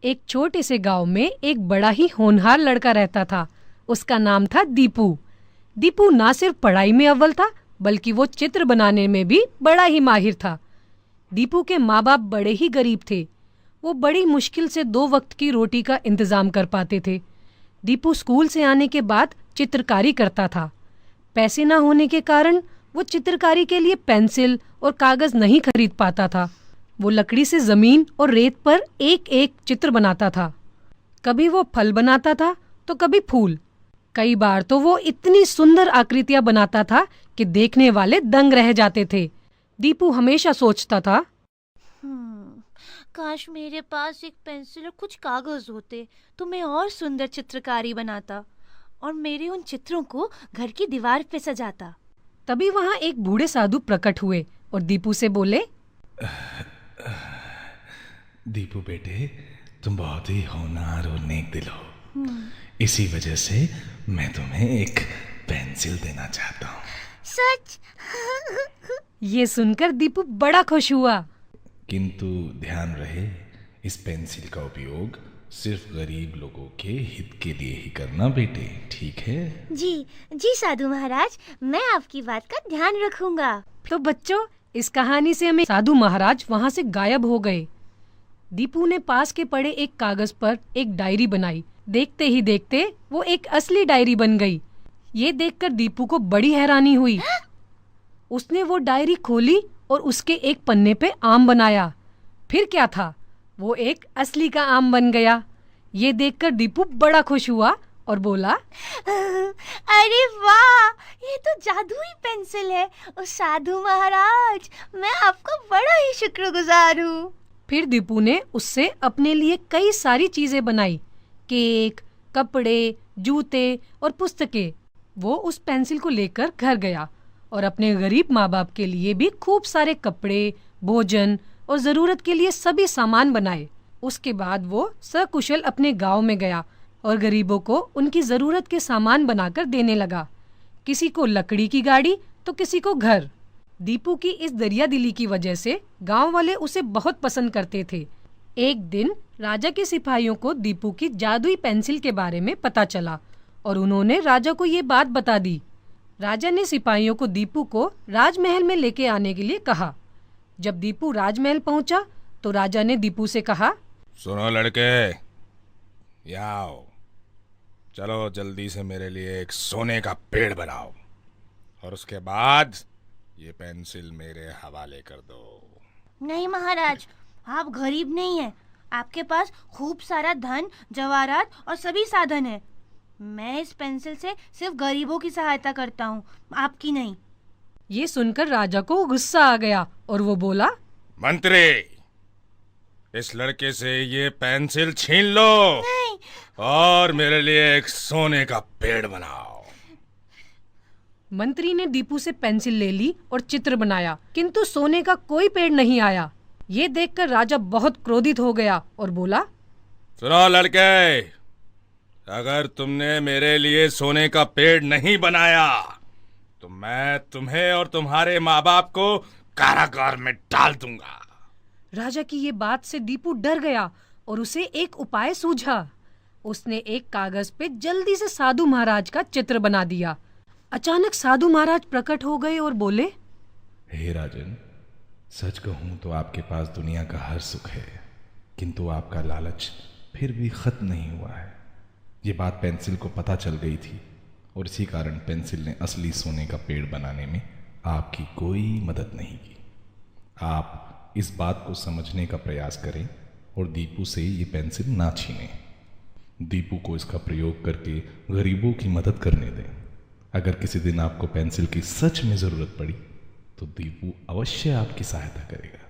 एक छोटे से गांव में एक बड़ा ही होनहार लड़का रहता था। उसका नाम था दीपू। दीपू ना सिर्फ पढ़ाई में अव्वल था, बल्कि वो चित्र बनाने में भी बड़ा ही माहिर था। दीपू के माँ बाप बड़े ही गरीब थे। वो बड़ी मुश्किल से 2 वक्त की रोटी का इंतजाम कर पाते थे। दीपू स्कूल से आने के बाद चित्रकारी करता था। पैसे ना होने के कारण वो चित्रकारी के लिए पेंसिल और कागज नहीं खरीद पाता था। वो लकड़ी से जमीन और रेत पर एक एक चित्र बनाता था। कभी वो फल बनाता था तो कभी फूल। कई बार तो वो इतनी सुंदर आकृतियां बनाता था कि देखने वाले दंग रह जाते थे। दीपू हमेशा सोचता था, काश मेरे पास एक पेंसिल और कुछ कागज होते तो मैं और सुंदर चित्रकारी बनाता और मेरे उन चित्रों को घर की दीवार पे सजाता। तभी वहाँ एक बूढ़े साधु प्रकट हुए और दीपू से बोले, दीपू बेटे, तुम बहुत ही होनहार और नेक दिल हो। इसी वजह से मैं तुम्हें एक पेंसिल देना चाहता हूँ। सच? ये सुनकर दीपू बड़ा खुश हुआ। किंतु ध्यान रहे, इस पेंसिल का उपयोग सिर्फ गरीब लोगों के हित के लिए ही करना बेटे, ठीक है? जी जी साधु महाराज, मैं आपकी बात का ध्यान रखूंगा। तो बच्चों, इस कहानी से हमें साधु महाराज वहाँ से गायब हो गए। दीपू ने पास के पड़े एक कागज पर एक डायरी बनाई। देखते ही देखते वो एक असली डायरी बन गई। ये देखकर दीपू को बड़ी हैरानी हुई। उसने वो डायरी खोली और उसके एक पन्ने पे आम बनाया। फिर क्या था, वो एक असली का आम बन गया। ये देखकर दीपू बड़ा खुश हुआ और बोला, अरे वाह, ये तो जादुई पेंसिल है। ओ साधु महाराज, मैं आपका बड़ा ही शुक्रगुजार हूँ। फिर दीपू ने उससे अपने लिए कई सारी चीजें बनाई। केक, कपड़े, जूते और पुस्तकें। वो उस पेंसिल को लेकर घर गया और अपने गरीब माँ बाप के लिए भी खूब सारे कपड़े, भोजन और जरूरत के लिए सभी सामान बनाए। उसके बाद वो सकुशल अपने गांव में गया और गरीबों को उनकी जरूरत के सामान बनाकर देने लगा। किसी को लकड़ी की गाड़ी तो किसी को घर। दीपू की इस दरियादिली की वजह से गांव वाले उसे बहुत पसंद करते थे। एक दिन राजा के सिपाहियों को दीपू की जादुई पेंसिल के बारे में पता चला और उन्होंने राजा को ये बात बता दी। राजा ने सिपाहियों को दीपू को राजमहल में लेके आने के लिए कहा। जब दीपू राजमहल पहुंचा तो राजा ने दीपू से कहा, सुनो लड़के, यहाँ आओ। चलो जल्दी से मेरे लिए एक सोने का पेड़ बनाओ और उसके बाद ये पेंसिल मेरे हवाले कर दो। नहीं महाराज, आप गरीब नहीं हैं। आपके पास खूब सारा धन, जवाहरात और सभी साधन है। मैं इस पेंसिल से सिर्फ गरीबों की सहायता करता हूँ, आपकी नहीं। ये सुनकर राजा को गुस्सा आ गया और वो बोला, मंत्री, इस लड़के से ये पेंसिल छीन लो नहीं। और मेरे लिए एक सोने का पेड़ बनाओ। मंत्री ने दीपू से पेंसिल ले ली और चित्र बनाया, किंतु सोने का कोई पेड़ नहीं आया। ये देखकर राजा बहुत क्रोधित हो गया और बोला, सुनो लड़के, अगर तुमने मेरे लिए सोने का पेड़ नहीं बनाया तो मैं तुम्हें और तुम्हारे माँ बाप को कारागार में डाल दूंगा। राजा की ये बात से दीपू डर गया और उसे एक उपाय सूझा। उसने एक कागज पे जल्दी से साधु महाराज का चित्र बना दिया। अचानक साधु महाराज प्रकट हो गए और बोले, हे राजन, सच कहूं तो आपके पास दुनिया का हर सुख है, किंतु आपका लालच फिर भी खत्म नहीं हुआ है। ये बात पेंसिल को पता चल गई थी और इसी कारण पेंसिल ने असली सोने का पेड़ बनाने में आपकी कोई मदद नहीं की। आप इस बात को समझने का प्रयास करें और दीपू से ये पेंसिल ना छीनें। दीपू को इसका प्रयोग करके गरीबों की मदद करने दें। अगर किसी दिन आपको पेंसिल की सच में जरूरत पड़ी तो दीपू अवश्य आपकी सहायता करेगा।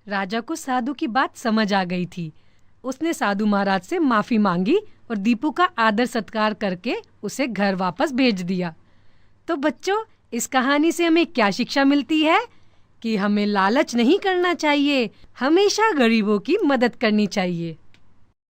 राजा को साधु की बात समझ आ गई थी। उसने साधु महाराज से माफी मांगी और दीपू का आदर सत्कार करके उसे घर वापस भेज दिया। तो बच्चों, इस कहानी से हमें क्या शिक्षा मिलती है कि हमें लालच नहीं करना चाहिए, हमेशा गरीबों की मदद करनी चाहिए।